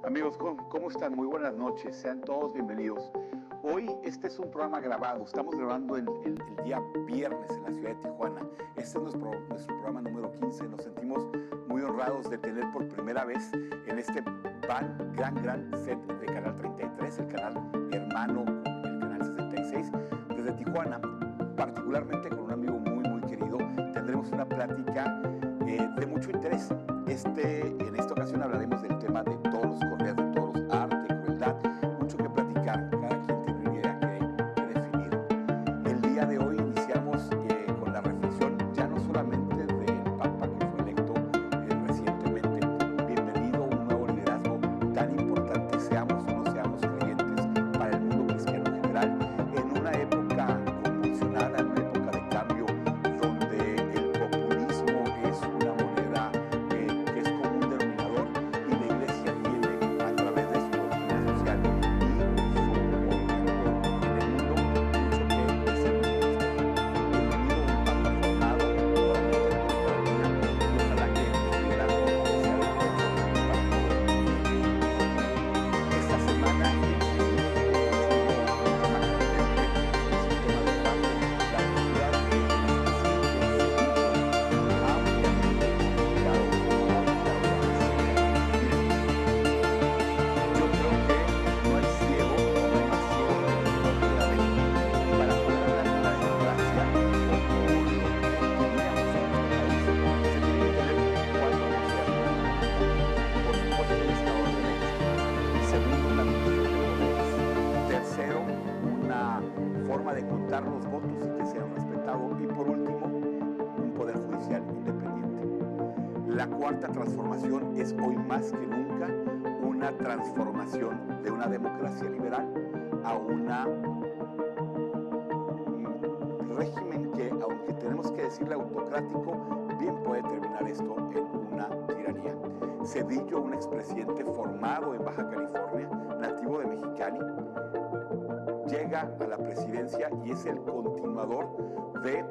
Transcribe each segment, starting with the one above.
Amigos, ¿cómo están? Muy buenas noches, sean todos bienvenidos. Hoy este es un programa grabado, estamos grabando el día viernes en la ciudad de Tijuana. Este es nuestro programa número 15, nos sentimos muy honrados de tener por primera vez en este gran set de Canal 33, el canal hermano, el canal 66, desde Tijuana, particularmente con un amigo muy querido, tendremos una plática de mucho interés. En esta ocasión hablaremos del tema de toros, corridas de toros, arte, crueldad, mucho que platicar, cada quien tiene una idea que definir. El día de hoy iniciamos con la reflexión ya no solamente del Papa que fue electo recientemente, bienvenido a un nuevo liderazgo tan importante, seamos o no seamos creyentes, para el mundo cristiano en general, en una época convulsionada, en una época de cambio, donde el populismo es una moneda que es como un denominador, y la Iglesia tiene a través de su doctrina social y su movimiento en el mundo mucho que decirnos al respecto. Bienvenido un Papa formado probablemente en América Latina, y ojalá que su liderazgo sea de provecho para todo el mundo. Esta semana en México ha sido un tema candente, es el tema del campo. La figura de Nascacín en Cedillo ha ampliamente criticado cómo ha aplicado la sequía. Miren, yo creo que no hay ciego o no hay más ciego que el que no quiere la ley. Para poder hablar de una democracia o lo que queríamos en este país, se tiene que tener cuatro gobiernos. Por supuesto, un Estado de Derecho. Segundo, una división de poderes. Tercero, una forma de contar los votos y que sean respetados. Y por último, un poder judicial independiente. La cuarta transformación es hoy más que nunca una transformación de una democracia liberal a un régimen que, aunque tenemos que decirle autocrático, bien puede terminar esto en una tiranía. Cedillo, un expresidente formado en Baja California, nativo de Mexicali, llega a la presidencia y es el continuador de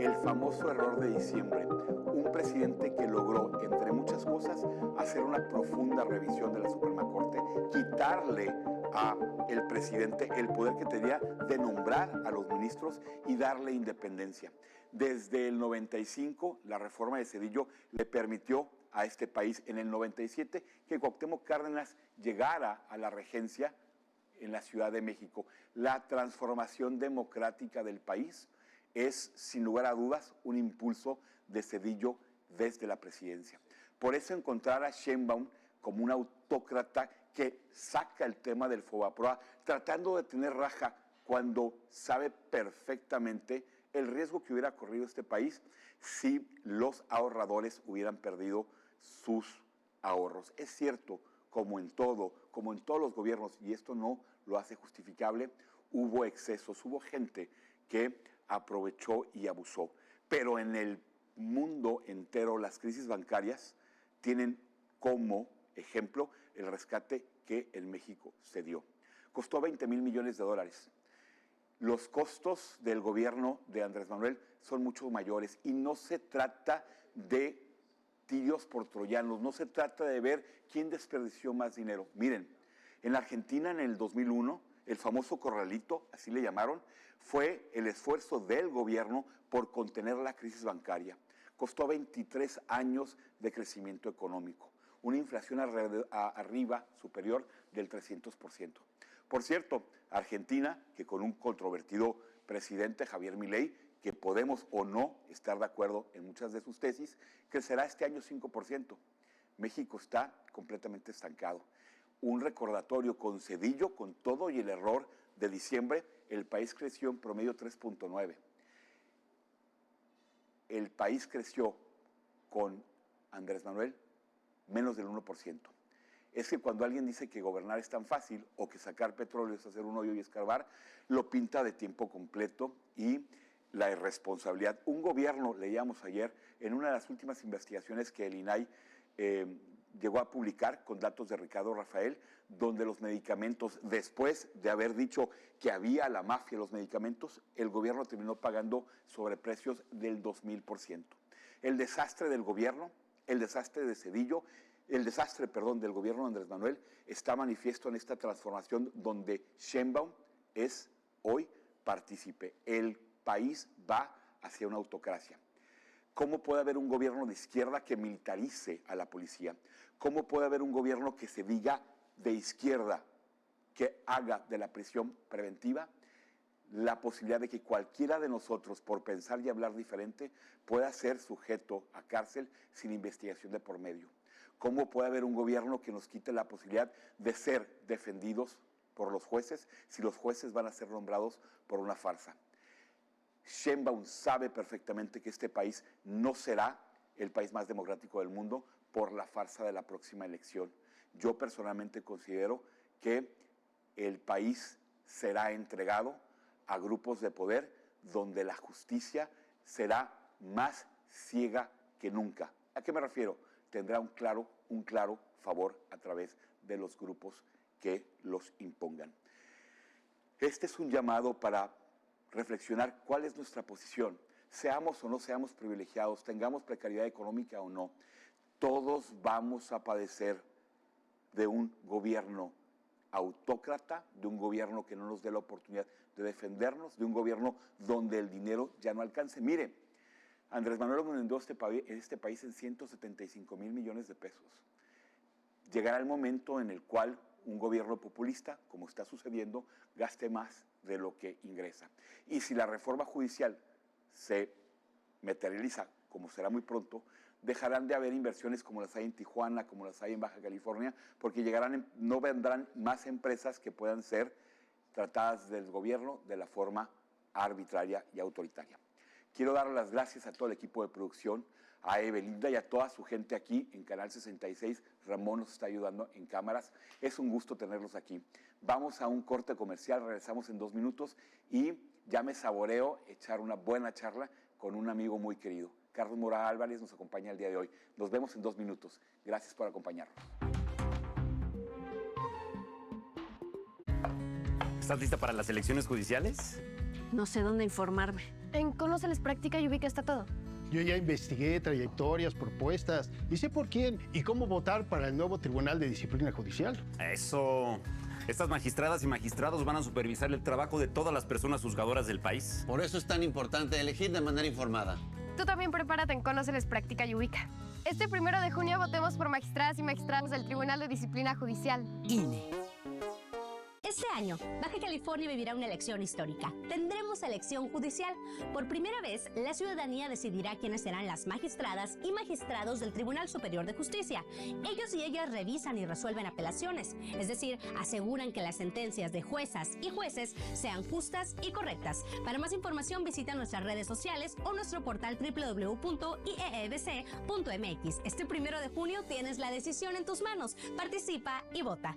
el famoso error de diciembre. Un presidente que logró, entre muchas cosas, hacer una profunda revisión de la Suprema Corte, quitarle al presidente el poder que tenía de nombrar a los ministros y darle independencia. Desde el 95, la reforma de Cedillo le permitió a este país, en el 97, que Cuauhtémoc Cárdenas llegara a la regencia en la Ciudad de México. La transformación democrática del país es, sin lugar a dudas, un impulso de Cedillo desde la presidencia. Por eso encontrar a Sheinbaum como un autócrata que saca el tema del Fobaproa, tratando de tener raja cuando sabe perfectamente el riesgo que hubiera corrido este país si los ahorradores hubieran perdido sus ahorros. Es cierto, como en todos los gobiernos, y esto no lo hace justificable, hubo excesos, hubo gente que aprovechó y abusó. Pero en el mundo entero las crisis bancarias tienen como ejemplo el rescate que en México se dio. Costó 20,000 millones de dólares. Los costos del gobierno de Andrés Manuel son mucho mayores y no se trata de tiros por troyanos, no se trata de ver quién desperdició más dinero. Miren, en Argentina en el 2001, el famoso corralito, así le llamaron, fue el esfuerzo del gobierno por contener la crisis bancaria. Costó 23 años de crecimiento económico, una inflación arriba, superior del 300%. Por cierto, Argentina, que con un controvertido presidente, Javier Milei, que podemos o no estar de acuerdo en muchas de sus tesis, crecerá este año 5%. México está completamente estancado. Un recordatorio: con Cedillo, con todo y el error de diciembre, el país creció en promedio 3.9. El país creció con Andrés Manuel menos del 1%. Es que cuando alguien dice que gobernar es tan fácil o que sacar petróleo es hacer un hoyo y escarbar, lo pinta de tiempo completo y la irresponsabilidad. Un gobierno, leíamos ayer, en una de las últimas investigaciones que el INAI llegó a publicar con datos de Ricardo Rafael, donde los medicamentos, después de haber dicho que había la mafia de los medicamentos, el gobierno terminó pagando sobreprecios del 2000%. El desastre del gobierno, el desastre de Cedillo, el desastre, perdón, del gobierno de Andrés Manuel está manifiesto en esta transformación donde Sheinbaum es hoy partícipe. El país va hacia una autocracia. ¿Cómo puede haber un gobierno de izquierda que militarice a la policía? ¿Cómo puede haber un gobierno que se diga de izquierda, que haga de la prisión preventiva la posibilidad de que cualquiera de nosotros, por pensar y hablar diferente, pueda ser sujeto a cárcel sin investigación de por medio? ¿Cómo puede haber un gobierno que nos quite la posibilidad de ser defendidos por los jueces si los jueces van a ser nombrados por una farsa? Sheinbaum sabe perfectamente que este país no será el país más democrático del mundo por la farsa de la próxima elección. Yo personalmente considero que el país será entregado a grupos de poder donde la justicia será más ciega que nunca. ¿A qué me refiero? Tendrá un claro favor a través de los grupos que los impongan. Este es un llamado para reflexionar cuál es nuestra posición. Seamos o no seamos privilegiados, tengamos precariedad económica o no, todos vamos a padecer de un gobierno autócrata, de un gobierno que no nos dé la oportunidad de defendernos, de un gobierno donde el dinero ya no alcance. Mire, Andrés Manuel endeudó este país en 175,000 millones de pesos. Llegará el momento en el cual un gobierno populista, como está sucediendo, gaste más de lo que ingresa. Y si la reforma judicial se materializa, como será muy pronto, dejarán de haber inversiones como las hay en Tijuana, como las hay en Baja California, porque no vendrán más empresas que puedan ser tratadas del gobierno de la forma arbitraria y autoritaria. Quiero dar las gracias a todo el equipo de producción, a Evelinda y a toda su gente aquí en Canal 66. Ramón nos está ayudando en cámaras. Es un gusto tenerlos aquí. Vamos a un corte comercial, regresamos en 2 minutos y ya me saboreo echar una buena charla con un amigo muy querido. Carlos Mora Álvarez nos acompaña el día de hoy. Nos vemos en 2 minutos. Gracias por acompañarnos. ¿Estás lista para las elecciones judiciales? No sé dónde informarme. En Conóceles Práctica y Ubica está todo. Yo ya investigué trayectorias, propuestas y sé por quién y cómo votar para el nuevo Tribunal de Disciplina Judicial. Eso. Estas magistradas y magistrados van a supervisar el trabajo de todas las personas juzgadoras del país. Por eso es tan importante elegir de manera informada. Tú también prepárate en Conóceles Práctica y Ubica. Este 1 de junio votemos por magistradas y magistrados del Tribunal de Disciplina Judicial. INE. Este año, Baja California vivirá una elección histórica. Tendremos elección judicial. Por primera vez, la ciudadanía decidirá quiénes serán las magistradas y magistrados del Tribunal Superior de Justicia. Ellos y ellas revisan y resuelven apelaciones, es decir, aseguran que las sentencias de juezas y jueces sean justas y correctas. Para más información, visita nuestras redes sociales o nuestro portal www.ieebc.mx. Este 1 de junio tienes la decisión en tus manos. Participa y vota.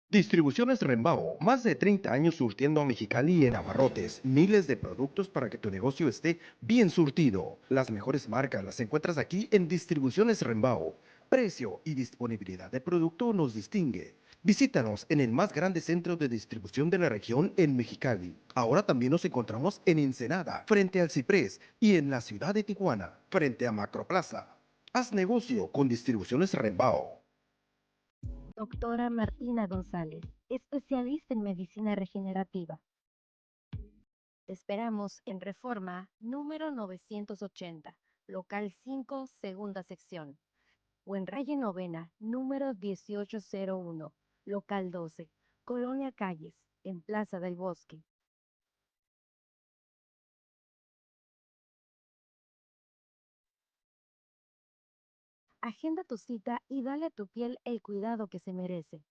Distribuciones Rembao, más de 30 años surtiendo a Mexicali y en abarrotes, miles de productos para que tu negocio esté bien surtido. Las mejores marcas las encuentras aquí en Distribuciones Rembao. Precio y disponibilidad de producto nos distingue. Visítanos en el más grande centro de distribución de la región en Mexicali. Ahora también nos encontramos en Ensenada, frente al Ciprés, y en la ciudad de Tijuana, frente a Macroplaza. Haz negocio con Distribuciones Rembao. Doctora Martina González, especialista en medicina regenerativa. Te esperamos en Reforma número 980, local 5, segunda sección, o en Raye Novena número 1801, Local 12, Colonia Calles, en Plaza del Bosque. Agenda tu cita y dale a tu piel el cuidado que se merece.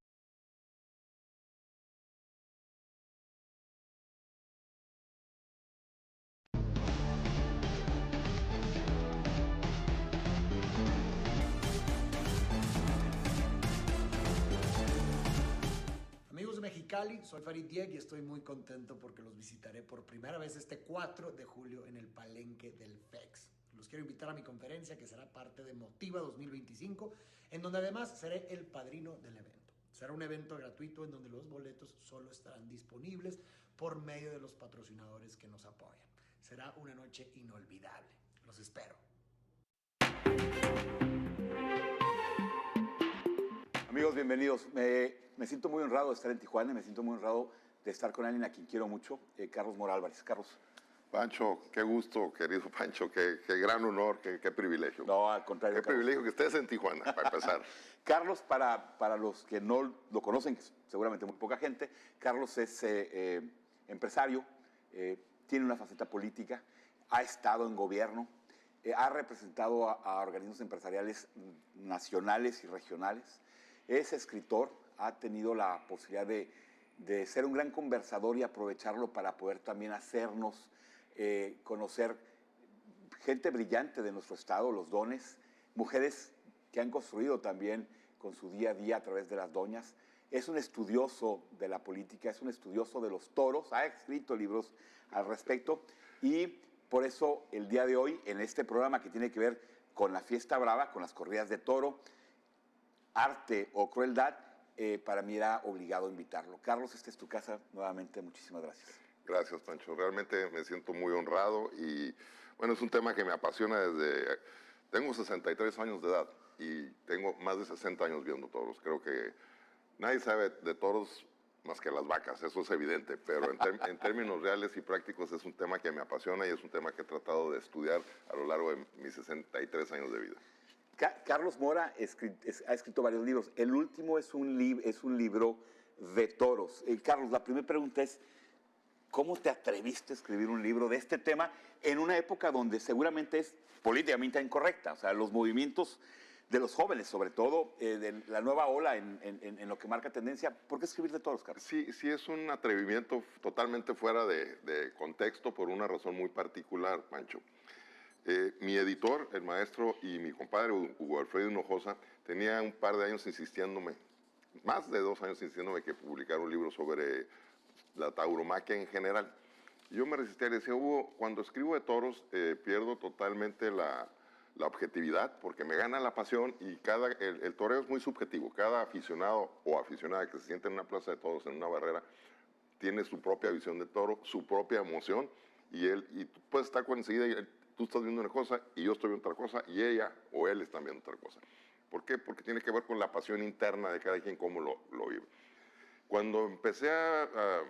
Amigos de Mexicali, soy Farid Diek y estoy muy contento porque los visitaré por primera vez este 4 de julio en el Palenque del FEX. Los quiero invitar a mi conferencia que será parte de Motiva 2025, en donde además seré el padrino del evento. Será un evento gratuito en donde los boletos solo estarán disponibles por medio de los patrocinadores que nos apoyan. Será una noche inolvidable. Los espero. Amigos, bienvenidos. Me siento muy honrado de estar en Tijuana, me siento muy honrado de estar con alguien a quien quiero mucho, Carlos Mora Álvarez. Carlos. Pancho, qué gusto, querido Pancho, qué gran honor, qué privilegio. No, al contrario. Qué privilegio que estés en Tijuana, para empezar. Carlos, para los que no lo conocen, que seguramente muy poca gente, Carlos es empresario, tiene una faceta política, ha estado en gobierno, ha representado a organismos empresariales nacionales y regionales, es escritor, ha tenido la posibilidad de ser un gran conversador y aprovecharlo para poder también hacernos conocer gente brillante de nuestro estado, los dones, mujeres que han construido también con su día a día a través de las doñas. Es un estudioso de la política, es un estudioso de los toros, ha escrito libros al respecto y por eso el día de hoy en este programa que tiene que ver con la fiesta brava, con las corridas de toro, arte o crueldad, para mí era obligado invitarlo. Carlos, esta es tu casa nuevamente, muchísimas gracias. Gracias, Pancho. Realmente me siento muy honrado y, bueno, es un tema que me apasiona desde... Tengo 63 años de edad y tengo más de 60 años viendo toros. Creo que nadie sabe de toros más que las vacas, eso es evidente, pero en términos reales y prácticos es un tema que me apasiona y es un tema que he tratado de estudiar a lo largo de mis 63 años de vida. Carlos Mora ha escrito varios libros. El último es un libro de toros. Carlos, la primera pregunta es, ¿cómo te atreviste a escribir un libro de este tema en una época donde seguramente es políticamente incorrecta? O sea, los movimientos de los jóvenes, sobre todo, de la nueva ola en lo que marca tendencia. ¿Por qué escribir de toros, Carlos? Sí, es un atrevimiento totalmente fuera de contexto por una razón muy particular, Pancho. Mi editor, el maestro y mi compadre Hugo Alfredo Hinojosa, tenía un par de años insistiéndome, más de 2 años insistiéndome que publicara un libro sobre la tauromaquia en general. Yo me resistía y le decía, Hugo, cuando escribo de toros pierdo totalmente la objetividad porque me gana la pasión y el toreo es muy subjetivo. Cada aficionado o aficionada que se siente en una plaza de toros, en una barrera, tiene su propia visión de toro, su propia emoción y tú puedes estar con enseguida y tú estás viendo una cosa y yo estoy viendo otra cosa y ella o él están viendo otra cosa. ¿Por qué? Porque tiene que ver con la pasión interna de cada quien, cómo lo vive. Cuando empecé a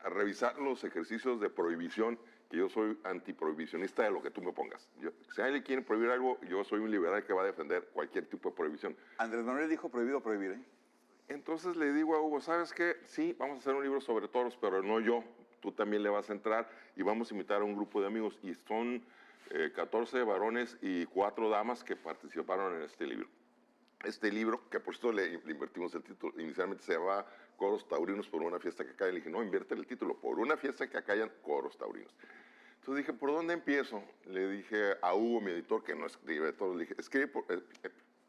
revisar los ejercicios de prohibición, que yo soy antiprohibicionista de lo que tú me pongas. Si a alguien le quiere prohibir algo, yo soy un liberal que va a defender cualquier tipo de prohibición. Andrés Manuel dijo prohibido prohibir, ¿eh? Entonces le digo a Hugo, ¿sabes qué? Sí, vamos a hacer un libro sobre toros, pero no yo. Tú también le vas a entrar y vamos a invitar a un grupo de amigos. Y son 14 varones y 4 damas que participaron en este libro. Este libro, que por cierto le invertimos el título, inicialmente se llamaba Coros Taurinos por una fiesta que acallan. Le dije, no, invierte el título, por una fiesta que acallan Coros Taurinos. Entonces dije, ¿por dónde empiezo? Le dije a Hugo, mi editor, que no escribe todo, le dije, escribe,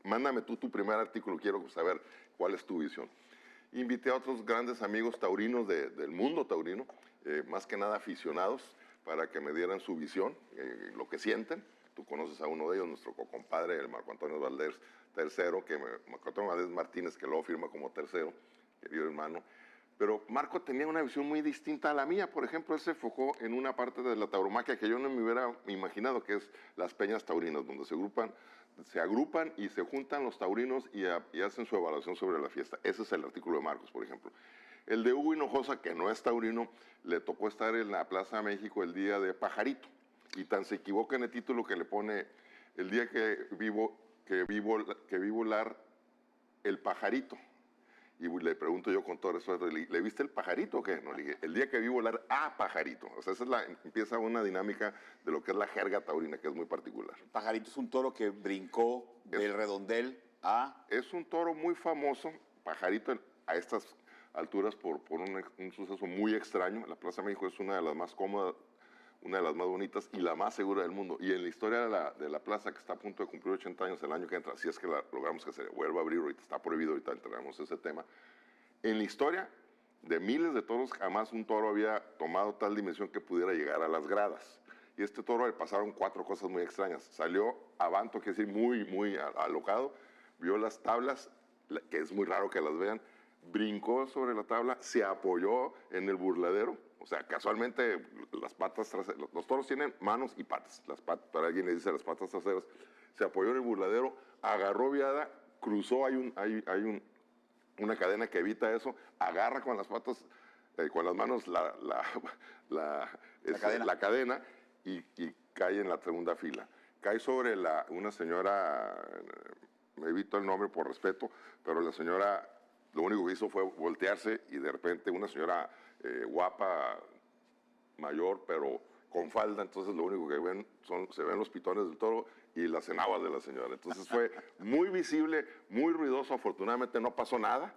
mándame tú tu primer artículo, quiero saber cuál es tu visión. Invité a otros grandes amigos taurinos del mundo taurino, más que nada aficionados, para que me dieran su visión, lo que sienten. Tú conoces a uno de ellos, nuestro compadre, el Marco Antonio Valdés III, Marco Antonio Valdés Martínez, que luego firma como tercero, querido hermano. Pero Marco tenía una visión muy distinta a la mía. Por ejemplo, él se enfocó en una parte de la tauromaquia que yo no me hubiera imaginado, que es las peñas taurinas, donde se agrupan y se juntan los taurinos y hacen su evaluación sobre la fiesta. Ese es el artículo de Marcos, por ejemplo. El de Hugo Hinojosa, que no es taurino, le tocó estar en la Plaza de México el día de Pajarito. Y tan se equivoca en el título que le pone el día que vi volar el pajarito. Y le pregunto yo con todo respeto, ¿le viste el pajarito o qué? No, le dije, el día que vi volar a pajarito. O sea, empieza una dinámica de lo que es la jerga taurina, que es muy particular. Pajarito es un toro que brincó del redondel a... Es un toro muy famoso, pajarito, a estas alturas por un suceso muy extraño. La Plaza México es una de las más cómodas, una de las más bonitas y la más segura del mundo. Y en la historia de la plaza, que está a punto de cumplir 80 años el año que entra, si es que logramos que se vuelva a abrir, ahorita está prohibido, ahorita entramos ese tema. En la historia de miles de toros, jamás un toro había tomado tal dimensión que pudiera llegar a las gradas. Y este toro le pasaron 4 cosas muy extrañas. Salió avanto, que es decir, muy alocado, vio las tablas, que es muy raro que las vean, brincó sobre la tabla, se apoyó en el burladero. O sea, casualmente las patas traseras, los toros tienen manos y patas. Para alguien le dice las patas traseras. Se apoyó en el burladero, agarró viada, cruzó, hay una cadena que evita eso, agarra con las patas, con las manos la cadena y cae en la segunda fila. Cae sobre una señora, me evito el nombre por respeto, pero la señora lo único que hizo fue voltearse y de repente una señora guapa, mayor, pero con falda, entonces lo único que ven se ven los pitones del toro y las enaguas de la señora. Entonces fue muy visible, muy ruidoso, afortunadamente no pasó nada,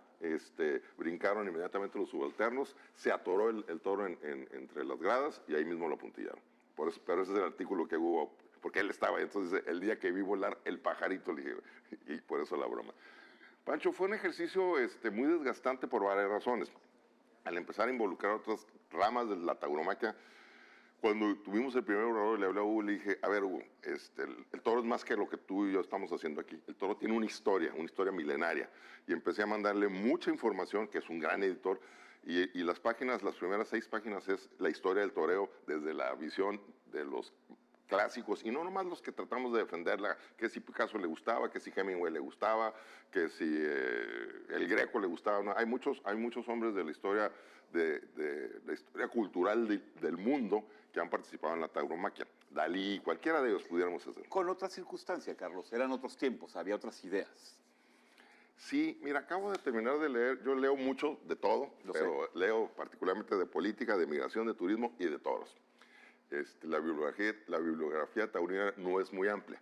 brincaron inmediatamente los subalternos, se atoró el toro entre las gradas y ahí mismo lo apuntillaron. Pero ese es el artículo que hubo, porque él estaba ahí, entonces el día que vi volar el pajarito, le dije, y por eso la broma. Pancho, fue un ejercicio muy desgastante por varias razones. Al empezar a involucrar otras ramas de la tauromaquia, cuando tuvimos el primer orador, le hablé a Hugo, le dije, a ver, Hugo, el toro es más que lo que tú y yo estamos haciendo aquí. El toro tiene una historia milenaria. Y empecé a mandarle mucha información, que es un gran editor, y las primeras 6 páginas es la historia del toreo desde la visión de los clásicos, y no nomás los que tratamos de defenderla, que si Picasso le gustaba, que si Hemingway le gustaba, que si el Greco le gustaba. No, hay muchos hombres de la historia, de la historia cultural del mundo que han participado en la tauromaquia. Dalí, cualquiera de ellos pudiéramos hacer. Con otra circunstancia, Carlos, eran otros tiempos, había otras ideas. Sí, mira, acabo de terminar de leer, yo leo mucho de todo, pero leo particularmente de política, de migración, de turismo y de toros. La bibliografía taurina no es muy amplia.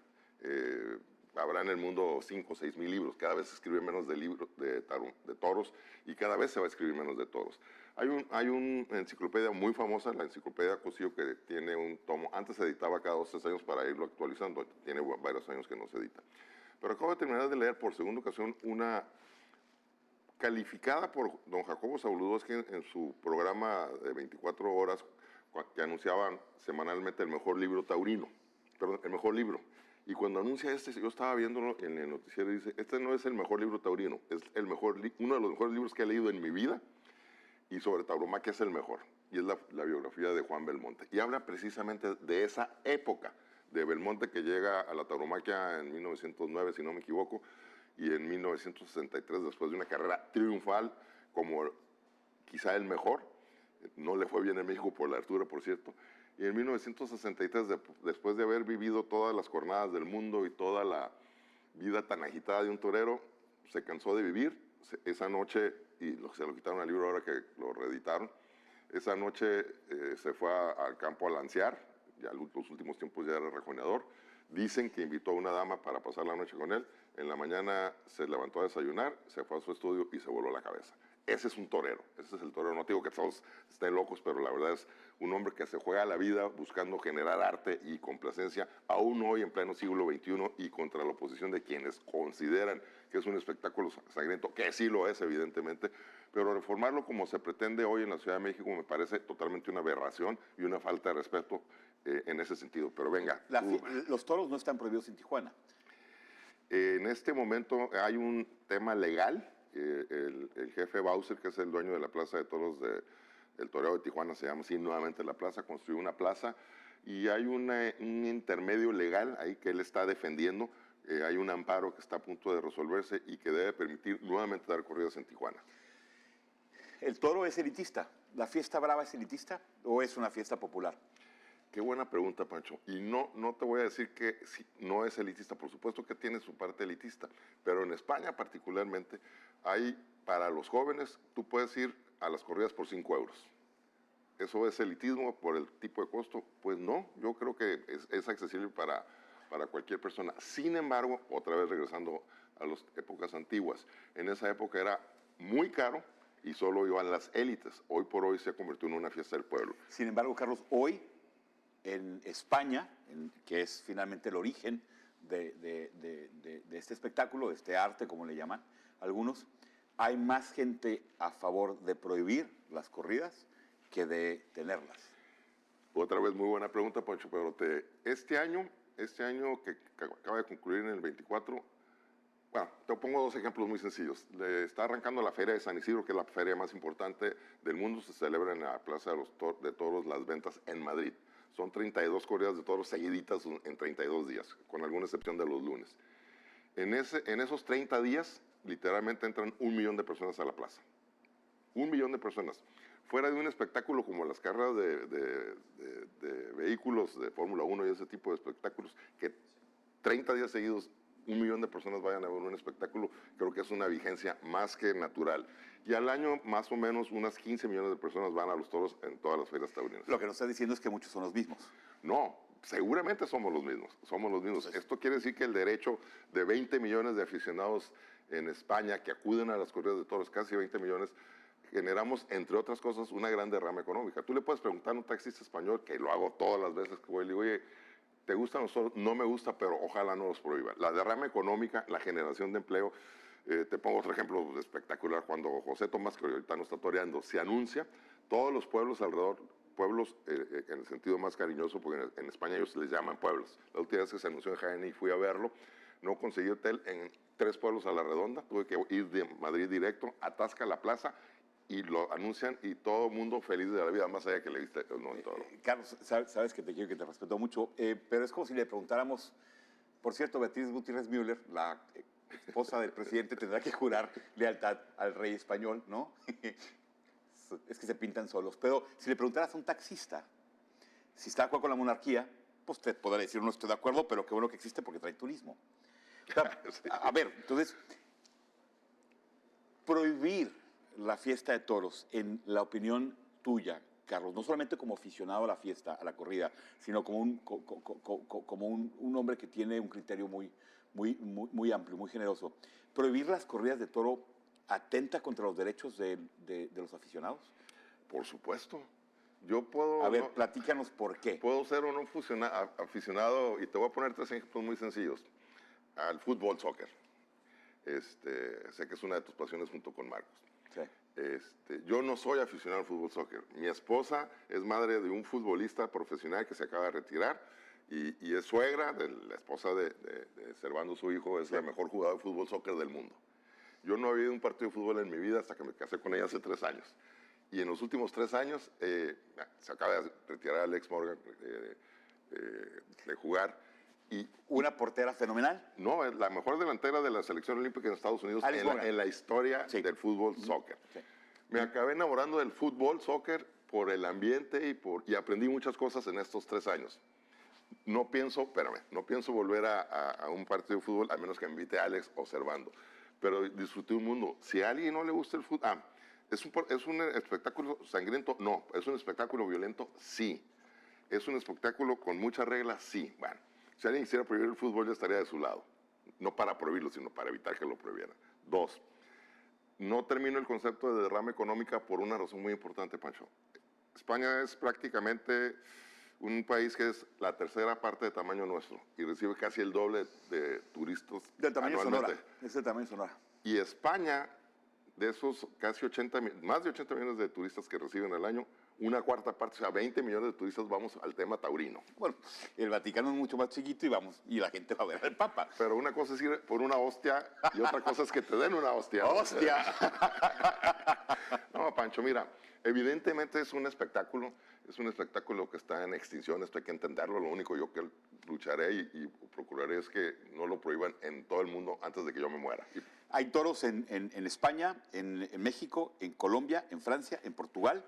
Habrá en el mundo 5 o 6 mil libros. Cada vez se escribe menos de toros y cada vez se va a escribir menos de toros. Hay una enciclopedia muy famosa, la enciclopedia Cosío, que tiene un tomo. Antes se editaba cada 2 o 3 años para irlo actualizando. Tiene varios años que no se edita. Pero acabo de terminar de leer por segunda ocasión una calificada por don Jacobo Zabludowski en su programa de 24 horas, que anunciaban semanalmente el mejor libro taurino, perdón, el mejor libro. Y cuando anuncia yo estaba viéndolo en el noticiero y dice, este no es el mejor libro taurino, es uno de los mejores libros que he leído en mi vida, y sobre tauromaquia es el mejor, y es la biografía de Juan Belmonte. Y habla precisamente de esa época de Belmonte, que llega a la tauromaquia en 1909, si no me equivoco, y en 1963, después de una carrera triunfal como quizá el mejor. No le fue bien en México por la altura, por cierto. Y en 1963, después de haber vivido todas las jornadas del mundo y toda la vida tan agitada de un torero, se cansó de vivir. Esa noche, y se lo quitaron al libro ahora que lo reeditaron, esa noche se fue al campo a lancear, ya los últimos tiempos ya era rejoneador. Dicen que invitó a una dama para pasar la noche con él. En la mañana se levantó a desayunar, se fue a su estudio y se voló la cabeza. Ese es un torero, ese es el torero. No digo que todos estén locos, pero la verdad es un hombre que se juega la vida buscando generar arte y complacencia, aún hoy en pleno siglo XXI, y contra la oposición de quienes consideran que es un espectáculo sangriento, que sí lo es, evidentemente, pero reformarlo como se pretende hoy en la Ciudad de México me parece totalmente una aberración y una falta de respeto en ese sentido. Pero venga. Los toros no están prohibidos en Tijuana. En este momento hay un tema legal. El jefe Bowser, que es el dueño de la Plaza de Toros del Toreo de Tijuana, se llama así nuevamente la plaza, construyó una plaza y hay un intermedio legal ahí que él está defendiendo. Hay un amparo que está a punto de resolverse y que debe permitir nuevamente dar corridas en Tijuana. ¿El toro es elitista? ¿La fiesta brava es elitista o es una fiesta popular? Qué buena pregunta, Pancho. Y no te voy a decir que no es elitista. Por supuesto que tiene su parte elitista. Pero en España particularmente hay para los jóvenes, tú puedes ir a las corridas por 5 euros. ¿Eso es elitismo por el tipo de costo? Pues no, yo creo que es accesible para cualquier persona. Sin embargo, otra vez regresando a las épocas antiguas, en esa época era muy caro y solo iban las élites. Hoy por hoy se ha convertido en una fiesta del pueblo. Sin embargo, Carlos, hoy en España, que es finalmente el origen de este espectáculo, de este arte, como le llaman algunos, hay más gente a favor de prohibir las corridas que de tenerlas. Otra vez muy buena pregunta, Pancho, pero este año que acaba de concluir en el 24, bueno, te pongo 2 ejemplos muy sencillos. Le está arrancando la Feria de San Isidro, que es la feria más importante del mundo, se celebra en la Plaza de Toros Las Ventas en Madrid. Son 32 corridas de toros seguiditas en 32 días, con alguna excepción de los lunes. En esos 30 días, literalmente entran 1 millón de personas a la plaza. 1 millón de personas. Fuera de un espectáculo como las carreras de vehículos de Fórmula 1 y ese tipo de espectáculos, que 30 días seguidos 1 millón de personas vayan a ver un espectáculo, creo que es una vigencia más que natural. Y al año, más o menos, unas 15 millones de personas van a los toros en todas las ferias taurinas. Lo que nos está diciendo es que muchos son los mismos. No, seguramente somos los mismos, Esto quiere decir que el derecho de 20 millones de aficionados en España que acuden a las corridas de toros, casi 20 millones, generamos, entre otras cosas, una gran derrama económica. Tú le puedes preguntar a un taxista español, que lo hago todas las veces que voy, le digo, oye, ¿te gustan los toros? No me gusta, pero ojalá no los prohíban. La derrama económica, la generación de empleo, te pongo otro ejemplo espectacular, cuando José Tomás, que ahorita no está toreando, se anuncia, todos los pueblos alrededor, pueblos en el sentido más cariñoso, porque en España ellos les llaman pueblos. La última vez que se anunció en Jaén y fui a verlo, no conseguí hotel en 3 pueblos a la redonda, tuve que ir de Madrid directo, atasca la plaza, y lo anuncian y todo el mundo feliz de la vida, más allá que le viste no en todo. Carlos, sabes que te quiero, que te respeto mucho, pero es como si le preguntáramos, por cierto, Beatriz Gutiérrez Müller, la esposa del presidente, tendrá que jurar lealtad al rey español, ¿no? Es que se pintan solos. Pero si le preguntaras a un taxista si está de acuerdo con la monarquía, pues te podrá decir, no estoy de acuerdo, pero qué bueno que existe porque trae turismo. O sea, a ver, entonces, prohibir la fiesta de toros, en la opinión tuya, Carlos, no solamente como aficionado a la fiesta, a la corrida, sino como un hombre que tiene un criterio muy amplio, muy generoso, ¿prohibir las corridas de toro atenta contra los derechos de los aficionados? Por supuesto. Yo puedo... A ver, platícanos por qué. Puedo ser o no aficionado, y te voy a poner 3 ejemplos muy sencillos. Al fútbol, soccer. Sé que es una de tus pasiones junto con Marcos. Sí. Yo no soy aficionado al fútbol soccer. Mi esposa es madre de un futbolista profesional que se acaba de retirar y es suegra de la esposa de Servando, su hijo, es la mejor jugadora de fútbol soccer del mundo. Yo no había ido a un partido de fútbol en mi vida hasta que me casé con ella hace 3 años. Y en los últimos 3 años se acaba de retirar Alex Morgan de jugar. Y ¿una portera fenomenal? No, es la mejor delantera de la selección olímpica en Estados Unidos en la historia del fútbol soccer. Sí. Me acabé enamorando del fútbol soccer por el ambiente y aprendí muchas cosas en estos 3 años. No pienso volver a un partido de fútbol a menos que me invite Alex o Servando. Pero disfruté un mundo. Si a alguien no le gusta el fútbol, ¿es un espectáculo sangriento? No. ¿Es un espectáculo violento? Sí. ¿Es un espectáculo con muchas reglas? Sí. Bueno. Si alguien quisiera prohibir el fútbol, yo estaría de su lado. No para prohibirlo, sino para evitar que lo prohibieran. 2, no termino el concepto de derrama económica por una razón muy importante, Pancho. España es prácticamente un país que es la 3ª parte de tamaño nuestro y recibe casi el doble de turistas del tamaño anualmente. Sonora. Es el tamaño Sonora. Y España, de esos casi más de 80 millones de turistas que reciben al año, una 4ª parte, o sea, 20 millones de turistas vamos al tema taurino. Bueno, el Vaticano es mucho más chiquito y la gente va a ver al Papa. Pero una cosa es ir por una hostia y otra cosa es que te den una hostia. ¡Hostia! No, Pancho, mira, evidentemente es un espectáculo que está en extinción, esto hay que entenderlo. Lo único yo que lucharé y procuraré es que no lo prohíban en todo el mundo antes de que yo me muera. Hay toros en España, en México, en Colombia, en Francia, en Portugal.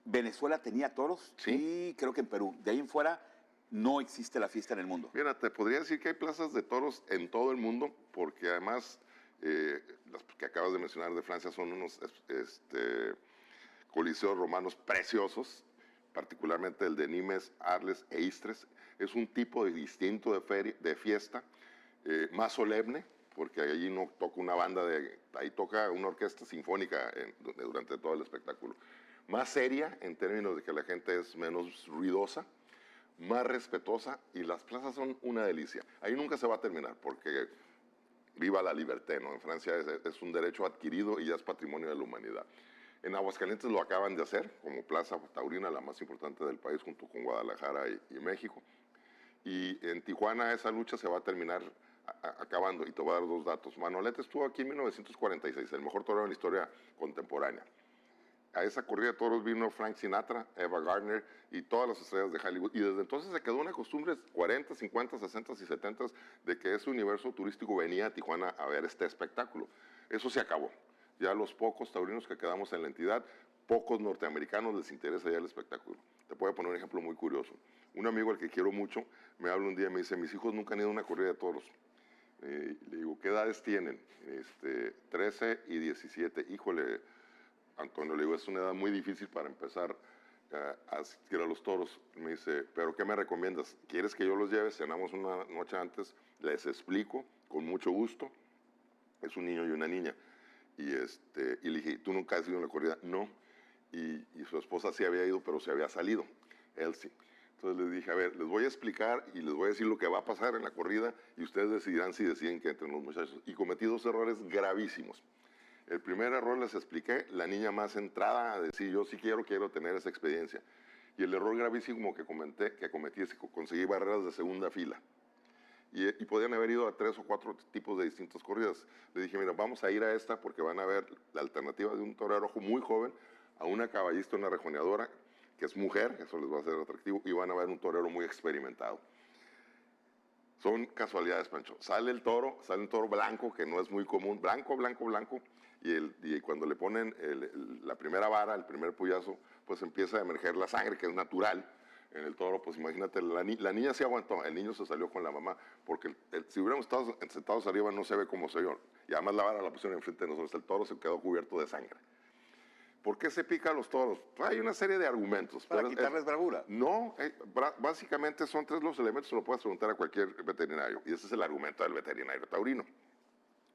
Venezuela tenía toros, sí, y creo que en Perú. De ahí en fuera no existe la fiesta en el mundo. Mira, te podría decir que hay plazas de toros en todo el mundo, porque además Las que acabas de mencionar de Francia son unos coliseos romanos preciosos, particularmente el de Nimes, Arles e Istres. Es un tipo distinto de fiesta, más solemne, porque allí no toca una banda, ahí toca una orquesta sinfónica durante todo el espectáculo. Más seria en términos de que la gente es menos ruidosa, más respetuosa, y las plazas son una delicia. Ahí nunca se va a terminar, porque viva la libertad, ¿no? En Francia es un derecho adquirido y ya es patrimonio de la humanidad. En Aguascalientes lo acaban de hacer, como plaza taurina, la más importante del país, junto con Guadalajara y México. Y en Tijuana esa lucha se va a terminar acabando, y te voy a dar 2 datos. Manolete estuvo aquí en 1946, el mejor torero en la historia contemporánea. A esa corrida de toros vino Frank Sinatra, Eva Gardner y todas las estrellas de Hollywood. Y desde entonces se quedó una costumbre 40, 50, 60 y 70 de que ese universo turístico venía a Tijuana a ver este espectáculo. Eso se acabó. Ya los pocos taurinos que quedamos en la entidad, pocos norteamericanos les interesa ya el espectáculo. Te puedo poner un ejemplo muy curioso. Un amigo al que quiero mucho me habla un día y me dice, mis hijos nunca han ido a una corrida de toros. Le digo, ¿qué edades tienen? 13 y 17. Híjole, Antonio, le digo, es una edad muy difícil para empezar a asistir a los toros. Me dice, ¿pero qué me recomiendas? ¿Quieres que yo los lleve? Cenamos una noche antes, les explico con mucho gusto. Es un niño y una niña. Y le dije, ¿tú nunca has ido a una corrida? No. Y su esposa sí había ido, pero se había salido. Él sí. Entonces les dije, a ver, les voy a explicar y les voy a decir lo que va a pasar en la corrida y ustedes decidirán si deciden que entren los muchachos. Y cometí 2 errores gravísimos. El primer error les expliqué, la niña más centrada a decir, yo sí quiero tener esa experiencia. Y el error gravísimo que cometí es que conseguí barreras de segunda fila. Y podían haber ido a 3 o 4 tipos de distintas corridas. Le dije, mira, vamos a ir a esta porque van a ver la alternativa de un torero muy joven a una caballista, una rejoneadora, que es mujer, eso les va a ser atractivo, y van a ver un torero muy experimentado. Son casualidades, Pancho. Sale un toro blanco, que no es muy común, blanco, y cuando le ponen la primera vara, el primer puyazo, pues empieza a emerger la sangre, que es natural en el toro. Pues imagínate, la niña se aguantó, el niño se salió con la mamá, porque si hubiéramos estado sentados arriba no se ve cómo se vio, y además la vara la pusieron enfrente de nosotros, el toro se quedó cubierto de sangre. ¿Por qué se pican los toros? Hay una serie de argumentos. ¿Para quitarles bravura? No, básicamente son 3 los elementos, se lo puedes preguntar a cualquier veterinario, y ese es el argumento del veterinario taurino.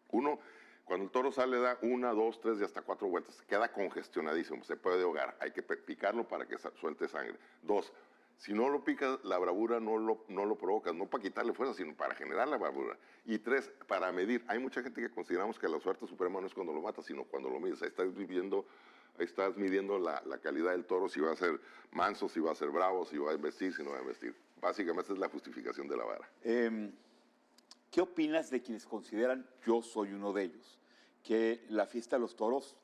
1, cuando el toro sale da 1, 2, 3 y hasta 4 vueltas, queda congestionadísimo, se puede ahogar, hay que picarlo para que suelte sangre. 2, si no lo picas, la bravura no lo provocas, no para quitarle fuerza, sino para generar la bravura. Y 3, para medir. Hay mucha gente que consideramos que la suerte suprema no es cuando lo matas, sino cuando lo mides. Ahí estás midiendo la calidad del toro, si va a ser manso, si va a ser bravo, si va a embestir, si no va a embestir. Básicamente es la justificación de la vara. ¿Qué opinas de quienes consideran, yo soy uno de ellos, que la fiesta de los toros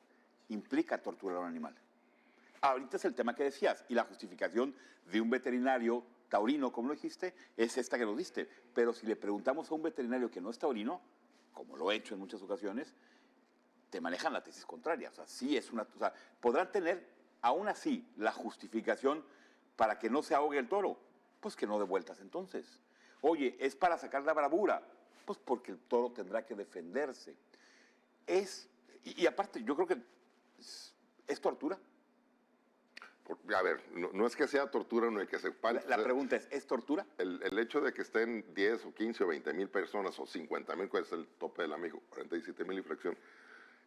implica torturar a un animal? Ahorita es el tema que decías, y la justificación de un veterinario taurino, como lo dijiste, es esta que nos diste. Pero si le preguntamos a un veterinario que no es taurino, como lo he hecho en muchas ocasiones, te manejan la tesis contraria. O sea, sí es o sea, podrán tener, aún así, la justificación para que no se ahogue el toro. Pues que no dé vueltas entonces. Oye, ¿es para sacar la bravura? Pues porque el toro tendrá que defenderse. Y aparte, yo creo que es tortura. A ver, no es que sea tortura, no hay que ser... La pregunta ¿es tortura? El hecho de que estén 10 o 15 o 20 mil personas o 50 mil, que es el tope del amigo, 47 mil y fracción,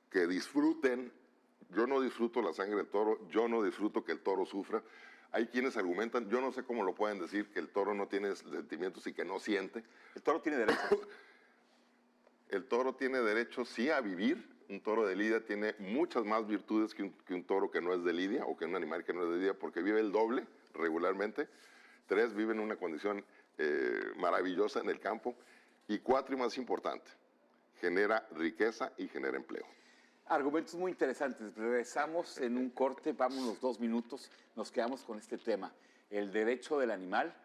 que disfruten. Yo no disfruto la sangre del toro, yo no disfruto que el toro sufra. Hay quienes argumentan, yo no sé cómo lo pueden decir, que el toro no tiene sentimientos y que no siente. ¿El toro tiene derecho? El toro tiene derecho, sí, a vivir. Un toro de lidia tiene muchas más virtudes que un toro que no es de lidia, o que un animal que no es de lidia, porque vive el doble regularmente. 3, vive en una condición maravillosa en el campo. Y 4, y más importante, genera riqueza y genera empleo. Argumentos muy interesantes. Regresamos en un corte, vámonos 2 minutos, nos quedamos con este tema. El derecho del animal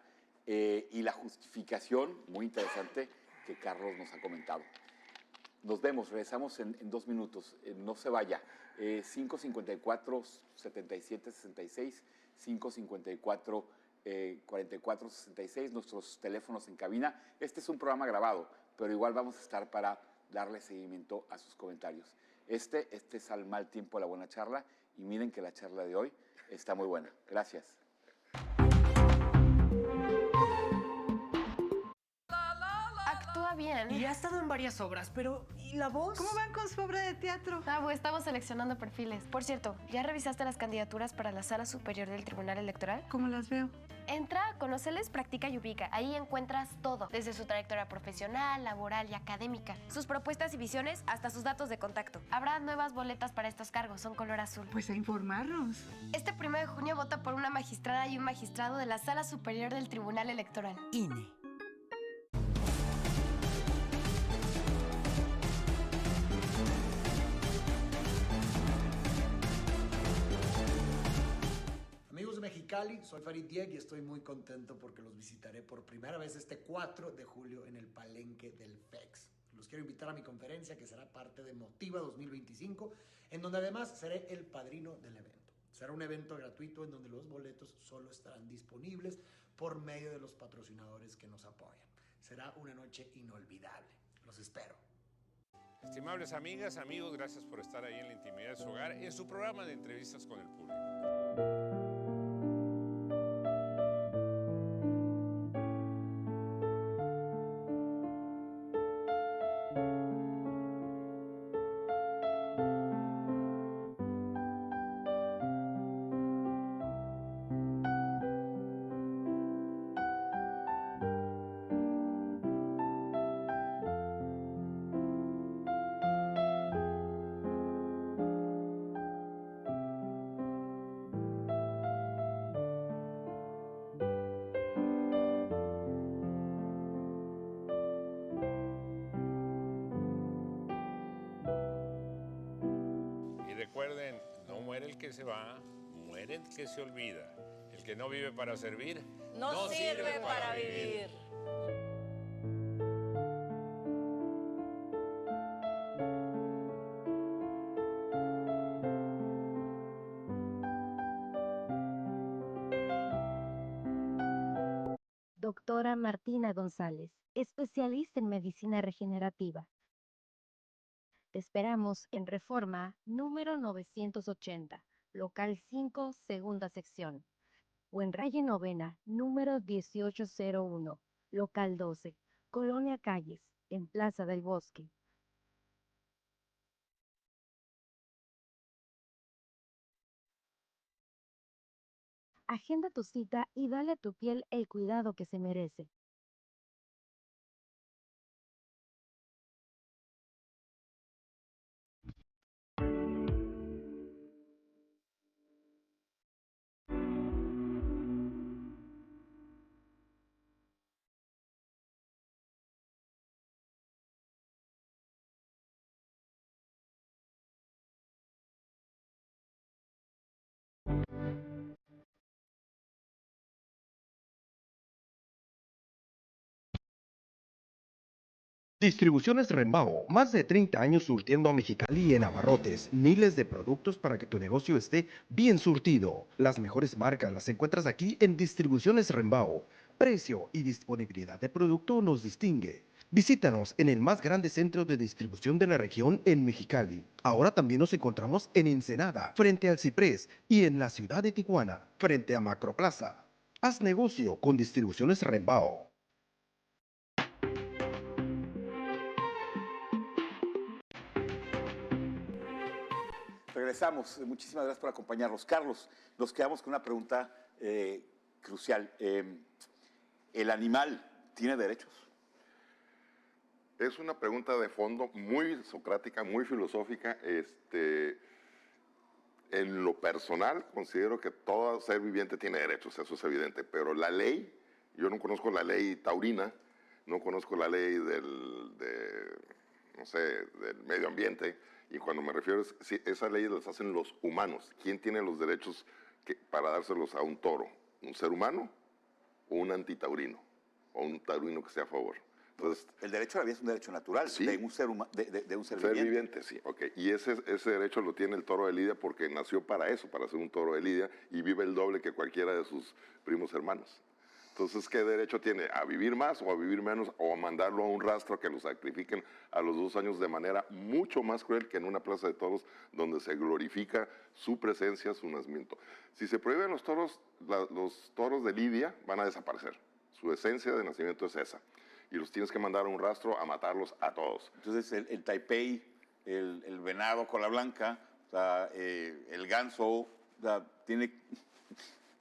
y la justificación, muy interesante, que Carlos nos ha comentado. Nos vemos, regresamos en 2 minutos, no se vaya. 554-7766, 554-4466, nuestros teléfonos en cabina. Este es un programa grabado, pero igual vamos a estar para darle seguimiento a sus comentarios. Este es Al mal tiempo, la buena charla, y miren que la charla de hoy está muy buena. Gracias. Actúa bien. Y ha estado en varias obras, pero ¿y la voz? ¿Cómo van con su obra de teatro? Estamos seleccionando perfiles. Por cierto, ¿ya revisaste las candidaturas para la Sala Superior del Tribunal Electoral? ¿Cómo las veo? Entra, conóceles, practica y ubica. Ahí encuentras todo, desde su trayectoria profesional, laboral y académica, sus propuestas y visiones, hasta sus datos de contacto. Habrá nuevas boletas para estos cargos, son color azul. Pues a informarnos. Este 1 de junio vota por una magistrada y un magistrado de la Sala Superior del Tribunal Electoral. INE. Amigos de Mexicali, soy Farid Diek y estoy muy contento porque los visitaré por primera vez este 4 de julio en el Palenque del FEX. Los quiero invitar a mi conferencia que será parte de Motiva 2025, en donde además seré el padrino del evento. Será un evento gratuito en donde los boletos solo estarán disponibles por medio de los patrocinadores que nos apoyan. Será una noche inolvidable. Los espero. Estimables amigas, amigos, gracias por estar ahí en la intimidad de su hogar en su programa de entrevistas con el público. Recuerden, no muere el que se va, muere el que se olvida. El que no vive para servir, no sirve para vivir. Doctora Martina González, especialista en medicina regenerativa. Te esperamos en Reforma número 980, local 5, segunda sección. O en Raye Novena número 1801, local 12, Colonia Calles, en Plaza del Bosque. Agenda tu cita y dale a tu piel el cuidado que se merece. Distribuciones Rembao, más de 30 años surtiendo a Mexicali en abarrotes, miles de productos para que tu negocio esté bien surtido. Las mejores marcas las encuentras aquí en Distribuciones Rembao. Precio y disponibilidad de producto nos distingue. Visítanos en el más grande centro de distribución de la región en Mexicali. Ahora también nos encontramos en Ensenada, frente al Ciprés, y en la ciudad de Tijuana, frente a Macroplaza. Haz negocio con Distribuciones Rembao. Regresamos. Muchísimas gracias por acompañarnos. Carlos, nos quedamos con una pregunta crucial. ¿El animal tiene derechos? Es una pregunta de fondo muy socrática, muy filosófica. En lo personal, considero que todo ser viviente tiene derechos, eso es evidente. Pero la ley, yo no conozco la ley taurina, no conozco la ley del medio ambiente. Y cuando me refiero, si esa ley las hacen los humanos. ¿Quién tiene los derechos para dárselos a un toro? ¿Un ser humano o un antitaurino? ¿O un taurino que esté a favor? Entonces, el derecho a la vida es un derecho natural, ¿sí? de un ser viviente. Sí, ok. Y ese derecho lo tiene el toro de Lidia porque nació para eso, para ser un toro de Lidia, y vive el doble que cualquiera de sus primos hermanos. Entonces, ¿qué derecho tiene? ¿A vivir más o a vivir menos o a mandarlo a un rastro que lo sacrifiquen a los 2 años de manera mucho más cruel que en una plaza de toros donde se glorifica su presencia, su nacimiento? Si se prohíben los toros de lidia van a desaparecer. Su esencia de nacimiento es esa. Y los tienes que mandar a un rastro a matarlos a todos. Entonces, el Taipei, el venado cola blanca, o sea, el ganso, o sea,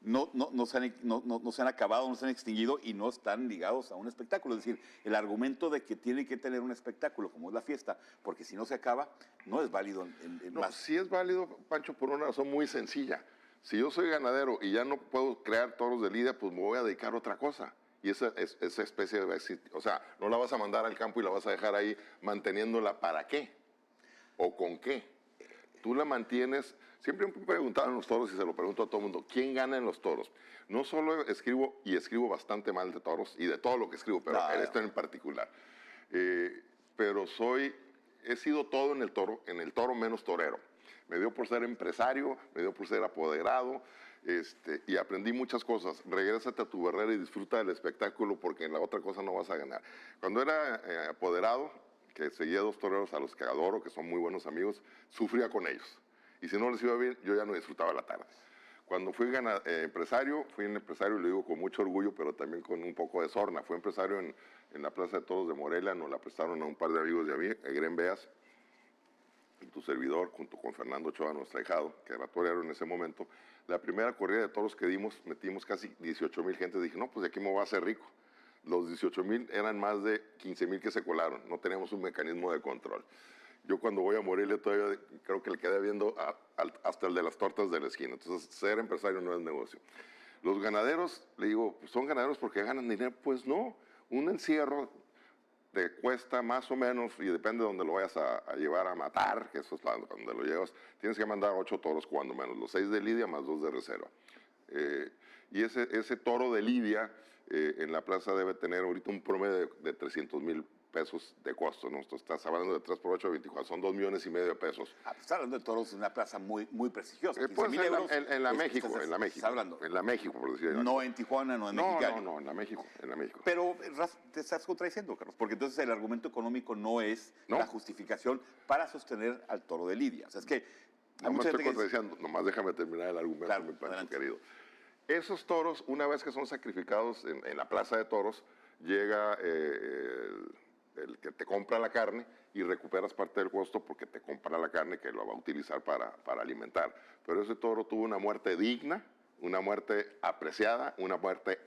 no se han acabado, no se han extinguido y no están ligados a un espectáculo. Es decir, el argumento de que tiene que tener un espectáculo como es la fiesta, porque si no se acaba, no es válido más. Sí es válido, Pancho, por una razón muy sencilla. Si yo soy ganadero y ya no puedo crear toros de lidia, pues me voy a dedicar a otra cosa. Y esa especie de... O sea, no la vas a mandar al campo y la vas a dejar ahí manteniéndola ¿para qué? ¿O con qué? Tú la mantienes... Siempre me preguntaban en los toros y se lo pregunto a todo el mundo, ¿quién gana en los toros? No solo escribo, y escribo bastante mal de toros, y de todo lo que escribo, pero esto en particular. Pero he sido todo en el toro menos torero. Me dio por ser empresario, me dio por ser apoderado, y aprendí muchas cosas. Regrésate a tu barrera y disfruta del espectáculo porque en la otra cosa no vas a ganar. Cuando era apoderado, que seguía 2 toreros a los que adoro, que son muy buenos amigos, sufría con ellos. Y si no les iba bien, yo ya no disfrutaba la tarde. Cuando fui empresario, y lo digo con mucho orgullo, pero también con un poco de sorna. Fui empresario en la Plaza de Toros de Morelia, nos la prestaron a un par de amigos de mí, Egren Beas, y tu servidor, junto con Fernando Ochoa, nuestro ahijado, que era torero en ese momento. La primera corrida de toros que dimos, metimos casi 18,000 gente. Dije, no, pues de aquí me voy a hacer rico. Los 18,000 eran más de 15,000 que se colaron. No teníamos un mecanismo de control. Yo cuando voy a Morelia todavía creo que le quedé viendo hasta el de las tortas de la esquina. Entonces, ser empresario no es negocio. Los ganaderos, le digo, ¿son ganaderos porque ganan dinero? Pues no. Un encierro te cuesta más o menos, y depende de dónde lo vayas a llevar a matar, que eso es donde lo llevas, tienes que mandar 8 toros cuando menos, los 6 de lidia más 2 de reserva. Y ese toro de lidia en la plaza debe tener ahorita un promedio de 300,000 pesos de costo, ¿no? Tú estás hablando de 3 por 8, 24, son 2,5 millones de pesos. Estás hablando de toros en una plaza muy prestigiosa. Pues en la México, por decirlo. No en Tijuana, no en Mexicali. No, en la México. Pero te estás contradiciendo, Carlos, porque entonces el argumento económico no es la justificación para sostener al toro de lidia. O sea, es que... No me estoy contradiciendo, nomás déjame terminar el argumento, claro, mi Pancho querido. Esos toros, una vez que son sacrificados en la plaza de toros, llega el que te compra la carne y recuperas parte del costo porque te compra la carne que lo va a utilizar para alimentar. Pero ese toro tuvo una muerte digna, una muerte apreciada, una muerte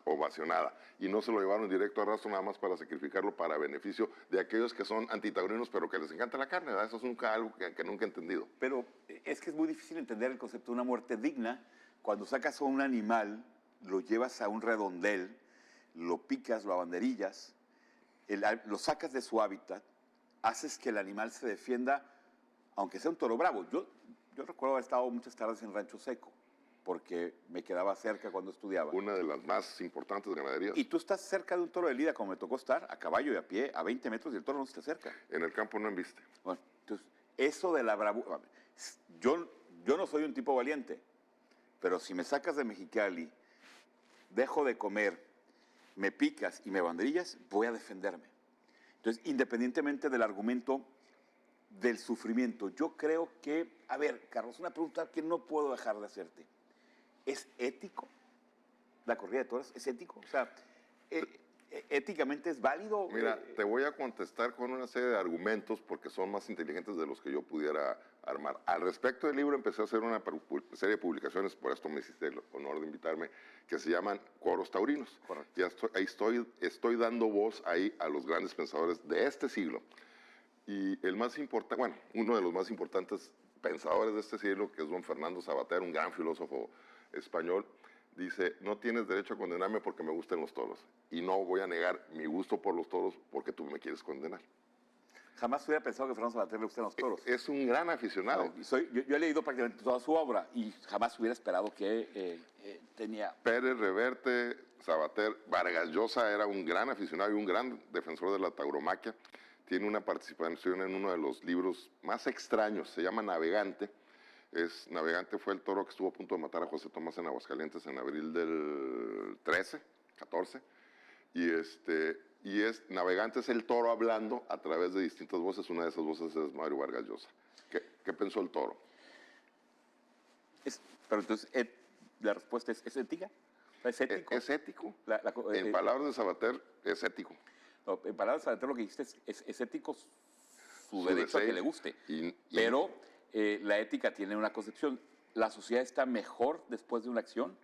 ovacionada. Y no se lo llevaron directo a rastro nada más para sacrificarlo para beneficio de aquellos que son antitaurinos pero que les encanta la carne, ¿verdad? Eso es algo que nunca he entendido. Pero es que es muy difícil entender el concepto de una muerte digna cuando sacas a un animal, lo llevas a un redondel, lo picas, lo abanderillas, lo sacas de su hábitat, haces que el animal se defienda, aunque sea un toro bravo. Yo recuerdo haber estado muchas tardes en Rancho Seco, porque me quedaba cerca cuando estudiaba. Una de las más importantes ganaderías. Y tú estás cerca de un toro de lidia, como me tocó estar, a caballo y a pie, a 20 metros, y el toro no está cerca. En el campo no embiste. Bueno, entonces, eso de la bravura... Yo no soy un tipo valiente, pero si me sacas de Mexicali, dejo de comer, me picas y me banderillas, voy a defenderme. Entonces, independientemente del argumento del sufrimiento, yo creo que, a ver, Carlos, una pregunta que no puedo dejar de hacerte. ¿Es ético la corrida de toros? ¿Es ético? O sea, ¿éticamente es válido? Mira, te voy a contestar con una serie de argumentos porque son más inteligentes de los que yo pudiera armar. Al respecto del libro empecé a hacer una serie de publicaciones, por esto me hiciste el honor de invitarme, que se llaman Coros Taurinos. Correcto. Y estoy dando voz ahí a los grandes pensadores de este siglo. Y el más importante, bueno, uno de los más importantes pensadores de este siglo, que es don Fernando Savater, un gran filósofo español, dice, no tienes derecho a condenarme porque me gustan los toros. Y no voy a negar mi gusto por los toros porque tú me quieres condenar. Jamás hubiera pensado que Fernando Savater le gustan los toros. Es un gran aficionado. Yo he leído prácticamente toda su obra y jamás hubiera esperado que tenía... Pérez Reverte, Savater, Vargas Llosa era un gran aficionado y un gran defensor de la tauromaquia. Tiene una participación en uno de los libros más extraños, se llama Navegante. Navegante fue el toro que estuvo a punto de matar a José Tomás en Aguascalientes en abril del 13, 14. Y Navegante es el toro hablando a través de distintas voces. Una de esas voces es Mario Vargas Llosa. ¿Qué pensó el toro? Pero entonces, la respuesta es ética. ¿Es ético? Es ético. En palabras de Sabater, es ético. No, en palabras de Sabater lo que dijiste es ético su derecho a que le guste. Pero la ética tiene una concepción. La sociedad está mejor después de una acción,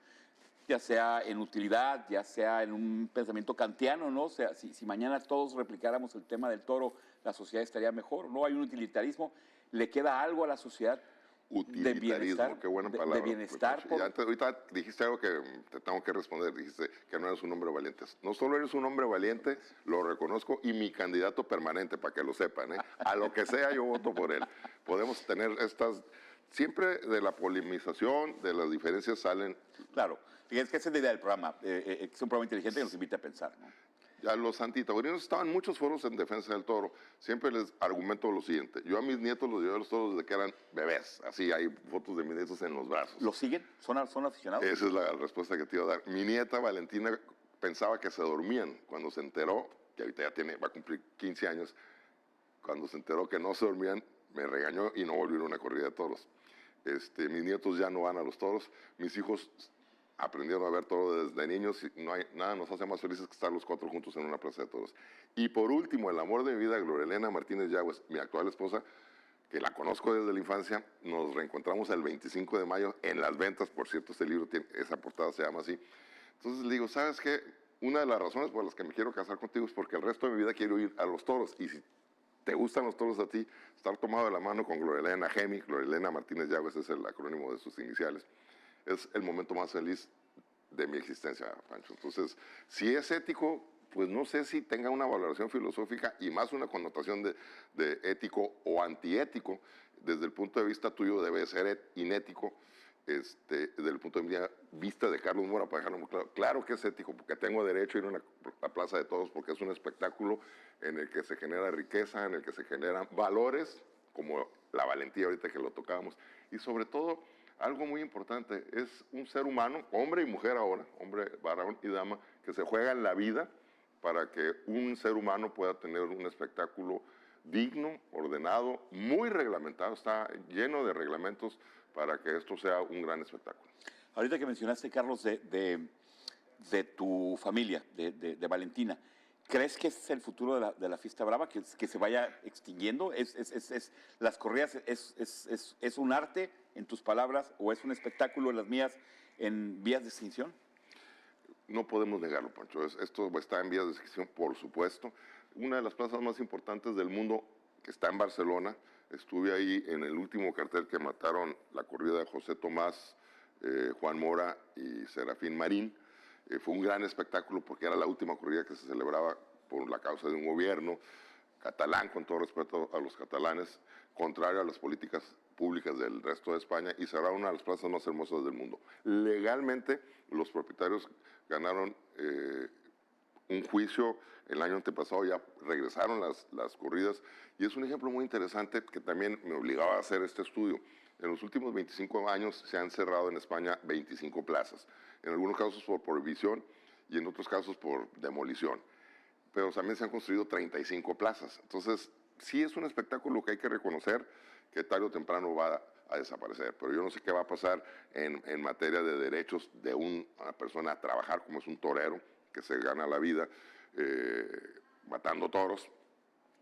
ya sea en utilidad, ya sea en un pensamiento kantiano, ¿no? O sea, si mañana todos replicáramos el tema del toro, la sociedad estaría mejor, ¿no? Hay un utilitarismo, le queda algo a la sociedad de bienestar. Qué buena palabra. De bienestar. Ahorita dijiste algo que te tengo que responder, dijiste que no eres un hombre valiente. No solo eres un hombre valiente, lo reconozco, y mi candidato permanente, para que lo sepan, ¿eh? A lo que sea yo voto por él. Podemos tener estas... Siempre de la polemización, de las diferencias salen... Claro, es que esa es la idea del programa, es un programa inteligente que nos invita a pensar, ¿no? Ya los antitaurinos estaban en muchos foros en defensa del toro. Siempre les argumento lo siguiente. Yo a mis nietos los llevé a los toros desde que eran bebés. Así hay fotos de mis nietos en los brazos. ¿Los siguen? ¿Son aficionados? Esa es la respuesta que te iba a dar. Mi nieta Valentina pensaba que se dormían. Cuando se enteró, que ahorita ya va a cumplir 15 años, cuando se enteró que no se dormían, me regañó y no volvieron a una corrida de toros. Mis nietos ya no van a los toros. Mis hijos aprendieron a ver todo desde niños y nada nos hace más felices que estar los cuatro juntos en una plaza de toros. Y por último, el amor de mi vida, Gloria Elena Martínez Yagüez, mi actual esposa, que la conozco desde la infancia, nos reencontramos el 25 de mayo en Las Ventas. Por cierto, este libro esa portada se llama así. Entonces le digo, ¿sabes qué? Una de las razones por las que me quiero casar contigo es porque el resto de mi vida quiero ir a los toros. Y si te gustan los toros a ti, estar tomado de la mano con Gloria Elena Gemi, Gloria Elena Martínez Yagüez es el acrónimo de sus iniciales, es el momento más feliz de mi existencia, Pancho. Entonces, si es ético, pues no sé si tenga una valoración filosófica y más una connotación de ético o antiético. Desde el punto de vista tuyo debe ser inético. Desde el punto de vista de Carlos Mora, para dejarlo muy claro, claro que es ético, porque tengo derecho a ir a la Plaza de Toros, porque es un espectáculo en el que se genera riqueza, en el que se generan valores, como la valentía ahorita que lo tocábamos, y sobre todo, algo muy importante, es un ser humano, hombre y mujer ahora, hombre, varón y dama, que se juega en la vida para que un ser humano pueda tener un espectáculo digno, ordenado, muy reglamentado, está lleno de reglamentos para que esto sea un gran espectáculo. Ahorita que mencionaste, Carlos, de tu familia, de Valentina, ¿crees que es el futuro de la fiesta brava, que se vaya extinguiendo? ¿Las corridas es un arte, en tus palabras, o es un espectáculo en las mías, en vías de extinción? No podemos negarlo, Pancho. Esto está en vías de extinción, por supuesto. Una de las plazas más importantes del mundo, que está en Barcelona, estuve ahí en el último cartel que mataron la corrida de José Tomás, Juan Mora y Serafín Marín. Fue un gran espectáculo porque era la última corrida que se celebraba por la causa de un gobierno catalán, con todo respeto a los catalanes, contrario a las políticas públicas del resto de España, y cerraron una de las plazas más hermosas del mundo. Legalmente, los propietarios ganaron un juicio el año antepasado, ya regresaron las corridas, y es un ejemplo muy interesante que también me obligaba a hacer este estudio. En los últimos 25 años se han cerrado en España 25 plazas, en algunos casos por prohibición y en otros casos por demolición, pero también se han construido 35 plazas. Entonces, sí es un espectáculo que hay que reconocer que tarde o temprano va a desaparecer, pero yo no sé qué va a pasar en materia de derechos de una persona a trabajar como es un torero, que se gana la vida matando toros,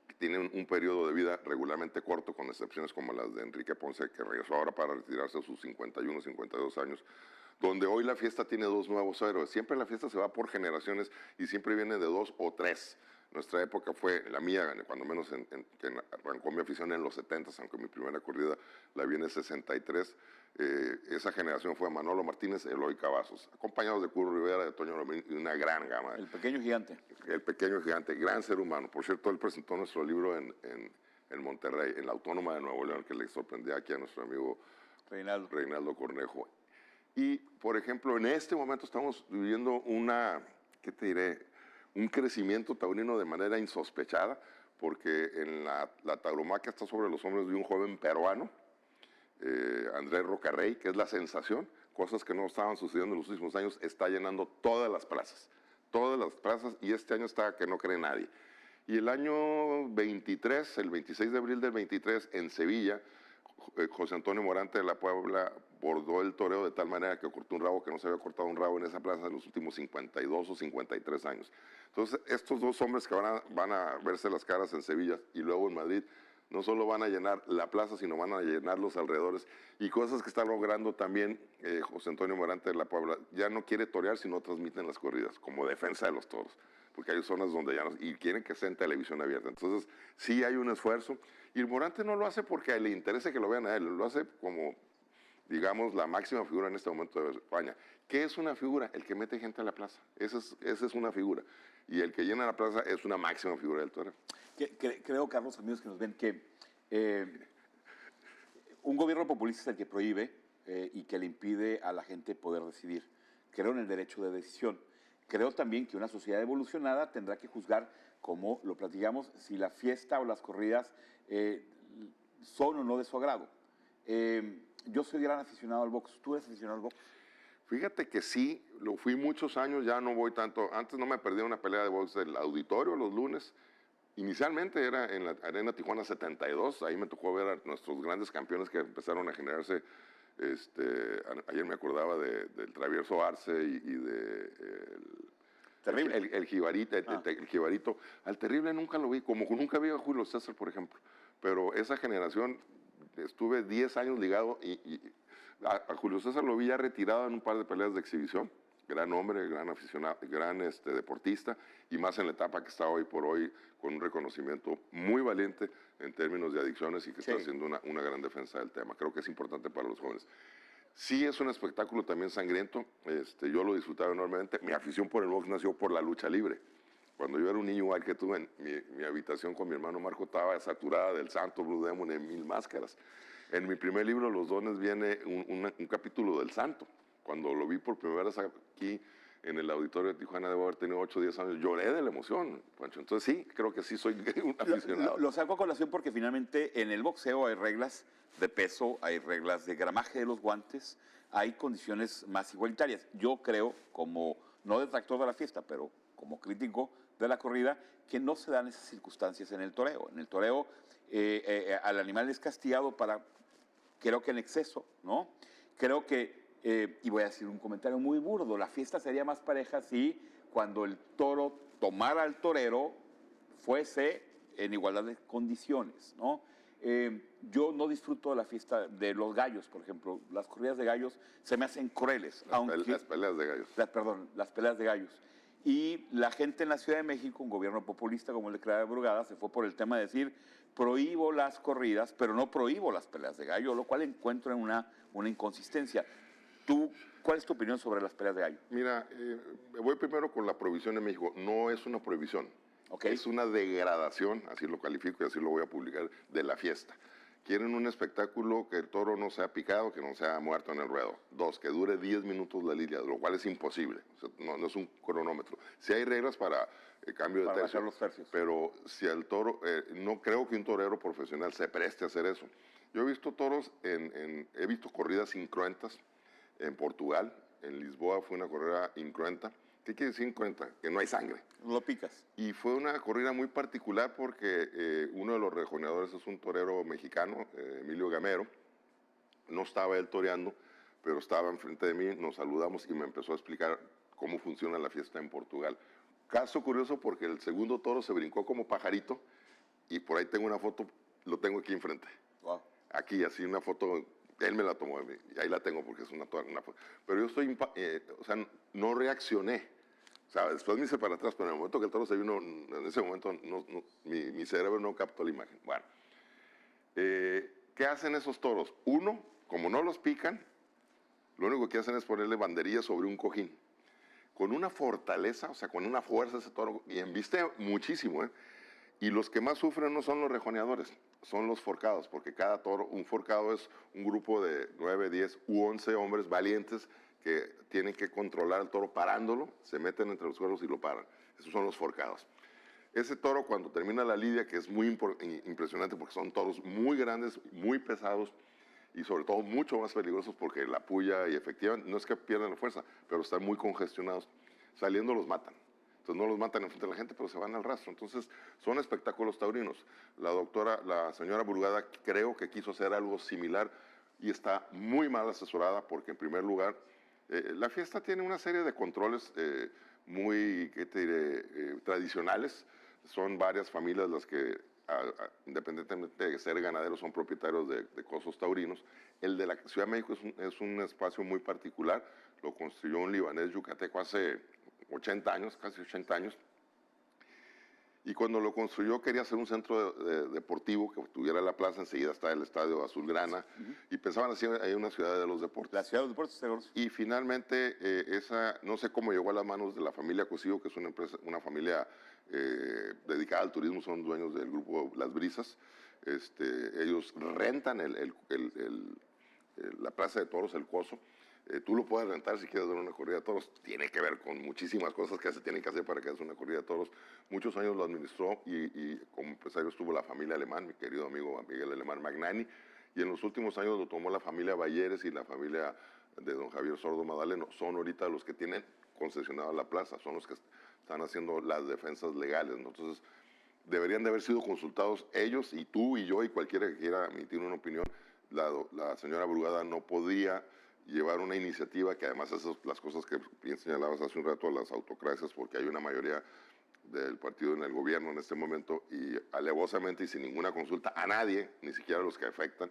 que tiene un periodo de vida regularmente corto, con excepciones como las de Enrique Ponce, que regresó ahora para retirarse a sus 51, 52 años, donde hoy la fiesta tiene dos nuevos héroes. Siempre la fiesta se va por generaciones y siempre viene de dos o tres. Nuestra época fue, la mía, cuando menos que arrancó mi afición en los 70, aunque mi primera corrida la vi en el 63, esa generación fue Manolo Martínez, Eloy Cavazos, acompañados de Curro Rivera, de Toño Lomín y una gran gama. El pequeño gigante. El pequeño gigante, gran ser humano. Por cierto, él presentó nuestro libro en Monterrey, en la Autónoma de Nuevo León, que le sorprendía aquí a nuestro amigo Reinaldo Cornejo. Y, por ejemplo, en este momento estamos viviendo ¿qué te diré? Un crecimiento taurino de manera insospechada, porque en la tauromaquia está sobre los hombros de un joven peruano, Andrés Rocarrey, que es la sensación, cosas que no estaban sucediendo en los últimos años, está llenando todas las plazas. todas las plazas, y este año está que no cree nadie. Y el año 23, el 26 de abril del 23, en Sevilla, José Antonio Morante de la Puebla bordó el toreo de tal manera que cortó un rabo que no se había cortado un rabo en esa plaza en los últimos 52 o 53 años. Entonces, estos dos hombres que van a verse las caras en Sevilla y luego en Madrid, no solo van a llenar la plaza, sino van a llenar los alrededores. Y cosas que está logrando también José Antonio Morante de la Puebla. Ya no quiere torear si no transmiten las corridas, como defensa de los toros. Porque hay zonas donde ya no, y quieren que sea en televisión abierta. Entonces, sí hay un esfuerzo. Y el Morante no lo hace porque le interese que lo vean a él, lo hace como, digamos, la máxima figura en este momento de España. ¿Qué es una figura? El que mete gente a la plaza. Esa es una figura. Y el que llena la plaza es una máxima figura del toreo. Creo, Carlos, amigos que nos ven, que un gobierno populista es el que prohíbe y que le impide a la gente poder decidir. Creo en el derecho de decisión. Creo también que una sociedad evolucionada tendrá que juzgar, como lo platicamos, si la fiesta o las corridas son o no de su agrado. Yo soy gran aficionado al box. ¿Tú eres aficionado al box? Fíjate que sí, lo fui muchos años, ya no voy tanto. Antes no me perdía una pelea de box del auditorio los lunes. Inicialmente era en la Arena Tijuana 72, ahí me tocó ver a nuestros grandes campeones que empezaron a generarse. Ayer me acordaba del Travieso Arce y de el Jibarito, el Jibarito. Al Terrible nunca lo vi, como nunca vi a Julio César, por ejemplo. Pero esa generación, estuve 10 años ligado y a Julio César lo vi ya retirado en un par de peleas de exhibición. Gran hombre, gran aficionado, gran deportista, y más en la etapa que está hoy por hoy, con un reconocimiento muy valiente en términos de adicciones y que está haciendo una gran defensa del tema. Creo que es importante para los jóvenes. Sí es un espectáculo también sangriento, yo lo disfrutaba enormemente. Mi afición por el box nació por la lucha libre. Cuando yo era un niño igual que tú, en mi habitación con mi hermano Marco estaba saturada del Santo, Blue Demon, en 1000 máscaras. En mi primer libro, Los Dones, viene un capítulo del Santo. Cuando lo vi por primera vez aquí en el auditorio de Tijuana, debo haber tenido 8 o 10 años, lloré de la emoción, Pancho. Entonces sí, creo que sí soy un aficionado. Lo saco a colación porque finalmente en el boxeo hay reglas de peso, hay reglas de gramaje de los guantes, hay condiciones más igualitarias. Yo creo, como no detractor de la fiesta, pero como crítico de la corrida, que no se dan esas circunstancias en el toreo. En el toreo al animal es castigado creo que en exceso, ¿no? Creo que y voy a decir un comentario muy burdo, la fiesta sería más pareja si cuando el toro tomara al torero fuese en igualdad de condiciones, ¿no? Yo no disfruto de la fiesta de los gallos, por ejemplo. Las corridas de gallos se me hacen crueles. Las peleas de gallos. Las peleas de gallos. Y la gente en la Ciudad de México, un gobierno populista como el de Clara Brugada, se fue por el tema de decir, prohíbo las corridas, pero no prohíbo las peleas de gallo, lo cual encuentro en una inconsistencia. ¿Cuál es tu opinión sobre las peleas de gallo? Mira, voy primero con la prohibición en México. No es una prohibición, es una degradación, así lo califico y así lo voy a publicar, de la fiesta. Quieren un espectáculo que el toro no sea picado, que no sea muerto en el ruedo. 2, que dure 10 minutos la lidia, lo cual es imposible. O sea, no es un cronómetro. Sí hay reglas para cambio de tercio, los tercios, pero si el toro, no creo que un torero profesional se preste a hacer eso. Yo he visto toros, he visto corridas incruentas en Portugal. En Lisboa fue una corrida incruenta. ¿Qué quiere decir incruenta? Que no hay sangre. Lo picas. Y fue una corrida muy particular porque uno de los rejoneadores es un torero mexicano, Emilio Gamero. No estaba él toreando, pero estaba enfrente de mí, nos saludamos y me empezó a explicar cómo funciona la fiesta en Portugal. Caso curioso porque el segundo toro se brincó como pajarito y por ahí tengo una foto, lo tengo aquí enfrente. Wow. Aquí, así una foto. Él me la tomó y ahí la tengo porque es una foto. Pero yo estoy, o sea, no reaccioné. O sea, después me hice para atrás, pero en el momento que el toro se vino, en ese momento mi cerebro no captó la imagen. Bueno, ¿qué hacen esos toros? Uno, como no los pican, lo único que hacen es ponerle banderillas sobre un cojín. Con una fortaleza, o sea, con una fuerza ese toro, y embiste muchísimo, Y los que más sufren no son los rejoneadores, son los forcados, porque cada toro, un forcado es un grupo de 9, 10 u 11 hombres valientes que tienen que controlar al toro parándolo, se meten entre los cuernos y lo paran. Esos son los forcados. Ese toro, cuando termina la lidia, que es muy impresionante porque son toros muy grandes, muy pesados y sobre todo mucho más peligrosos porque la puya y efectivamente, no es que pierdan la fuerza, pero están muy congestionados. Saliendo los matan. Entonces no los matan enfrente de la gente, pero se van al rastro. Entonces son espectáculos taurinos. La señora Burgada, creo que quiso hacer algo similar y está muy mal asesorada porque, en primer lugar, la fiesta tiene una serie de controles muy, ¿qué te diré?, tradicionales. Son varias familias las que, independientemente de ser ganaderos, son propietarios de cosos taurinos. El de la Ciudad de México es un espacio muy particular. Lo construyó un libanés yucateco hace 80 años, casi 80 años. Y cuando lo construyó quería hacer un centro deportivo que tuviera la plaza, enseguida está el Estadio Azulgrana, y pensaban hacer ahí una ciudad de los deportes. La ciudad de los deportes. Y finalmente no sé cómo llegó a las manos de la familia Cosío, que es una familia dedicada al turismo, son dueños del grupo Las Brisas. Ellos rentan la plaza de toros, el Coso. Tú lo puedes rentar si quieres dar una corrida de toros. Tiene que ver con muchísimas cosas que se tienen que hacer para que hagas una corrida de toros. Muchos años lo administró y como empresario estuvo la familia Alemán, mi querido amigo Miguel Alemán Magnani, y en los últimos años lo tomó la familia Balleres y la familia de don Javier Sordo Madaleno. Son ahorita los que tienen concesionada la plaza, son los que están haciendo las defensas legales, ¿no? Entonces, deberían de haber sido consultados ellos y tú y yo y cualquiera que quiera emitir una opinión. La señora Brugada no podía llevar una iniciativa, que además esas las cosas que bien señalabas hace un rato, a las autocracias, porque hay una mayoría del partido en el gobierno en este momento, y alevosamente y sin ninguna consulta a nadie, ni siquiera a los que afectan,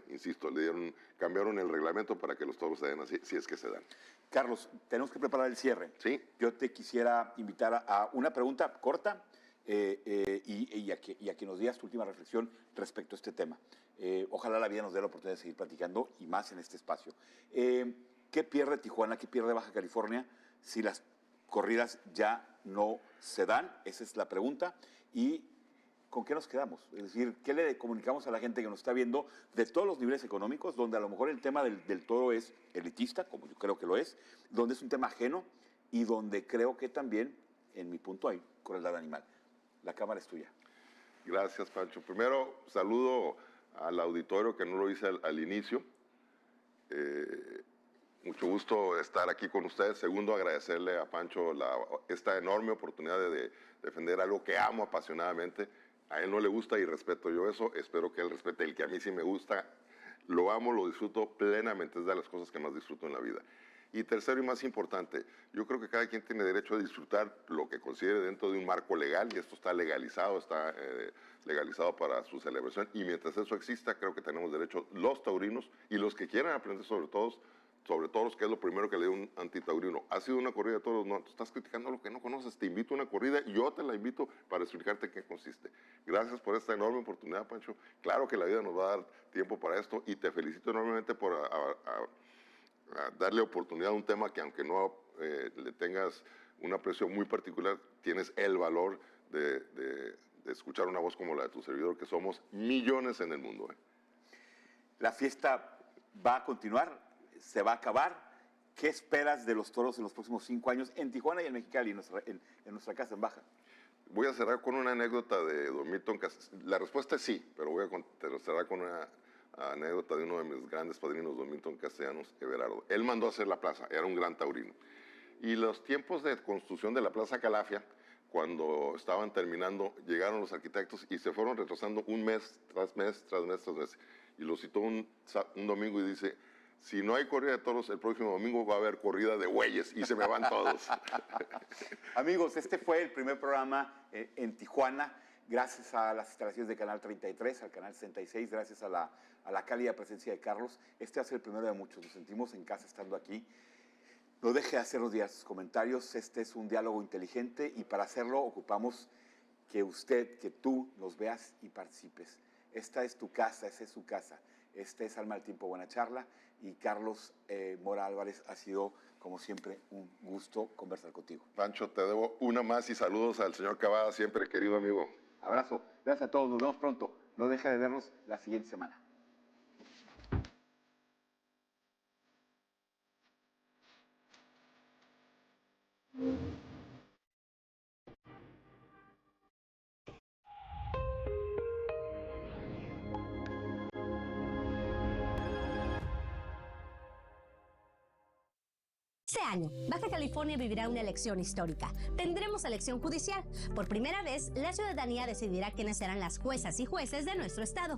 insisto, cambiaron el reglamento para que los toros se den así, si es que se dan. Carlos, tenemos que preparar el cierre. Sí. Yo te quisiera invitar a una pregunta corta y a que nos digas tu última reflexión respecto a este tema. Ojalá la vida nos dé la oportunidad de seguir platicando y más en este espacio. ¿Qué pierde Tijuana, qué pierde Baja California si las corridas ya no se dan? Esa es la pregunta. ¿Y con qué nos quedamos? Es decir, ¿qué le comunicamos a la gente que nos está viendo de todos los niveles económicos, donde a lo mejor el tema del toro es elitista, como yo creo que lo es, donde es un tema ajeno y donde creo que también, en mi punto, hay crueldad animal? La cámara es tuya. Gracias, Pancho. Primero, saludo al auditorio, que no lo hice al inicio. Mucho gusto estar aquí con ustedes. Segundo, agradecerle a Pancho esta enorme oportunidad de defender algo que amo apasionadamente. A él no le gusta y respeto yo eso. Espero que él respete el que a mí sí me gusta. Lo amo, lo disfruto plenamente. Es de las cosas que más disfruto en la vida. Y tercero y más importante, yo creo que cada quien tiene derecho a disfrutar lo que considere dentro de un marco legal, y esto está legalizado para su celebración, y mientras eso exista, creo que tenemos derecho los taurinos y los que quieran aprender sobre toros, que es lo primero que le dio un antitaurino. ¿Ha sido una corrida de toros? No, tú estás criticando lo que no conoces. Te invito a una corrida y yo te la invito para explicarte qué consiste. Gracias por esta enorme oportunidad, Pancho. Claro que la vida nos va a dar tiempo para esto, y te felicito enormemente por a darle oportunidad a un tema que, aunque no le tengas un aprecio muy particular, tienes el valor de escuchar una voz como la de tu servidor, que somos millones en el mundo. La fiesta va a continuar, se va a acabar. ¿Qué esperas de los toros en los próximos 5 años en Tijuana y en Mexicali, en nuestra casa en Baja? Voy a cerrar con una anécdota de don Milton Castellanos. La respuesta es sí, pero voy a cerrar con una anécdota de uno de mis grandes padrinos, don Milton Castellanos Everardo. Él mandó a hacer la plaza, era un gran taurino. Y los tiempos de construcción de la Plaza Calafia, cuando estaban terminando, llegaron los arquitectos y se fueron retrasando un mes tras mes, tras mes, tras mes. Y lo citó un domingo y dice: si no hay corrida de toros, el próximo domingo va a haber corrida de bueyes, y se me van todos. Amigos, este fue el primer programa en Tijuana, gracias a las instalaciones de Canal 33, al Canal 66, gracias a la cálida presencia de Carlos. Este va a ser el primero de muchos, nos sentimos en casa estando aquí. No deje de hacernos llegar sus comentarios, este es un diálogo inteligente, y para hacerlo ocupamos que tú nos veas y participes. Esta es tu casa, esa es su casa. Este es Alma del Tiempo, Buena Charla, y Carlos Mora Álvarez, ha sido, como siempre, un gusto conversar contigo. Pancho, te debo una más, y saludos al señor Cavada, siempre, querido amigo. Abrazo, gracias a todos, nos vemos pronto. No deja de vernos la siguiente semana. Este año, Baja California vivirá una elección histórica. Tendremos elección judicial. Por primera vez, la ciudadanía decidirá quiénes serán las juezas y jueces de nuestro estado.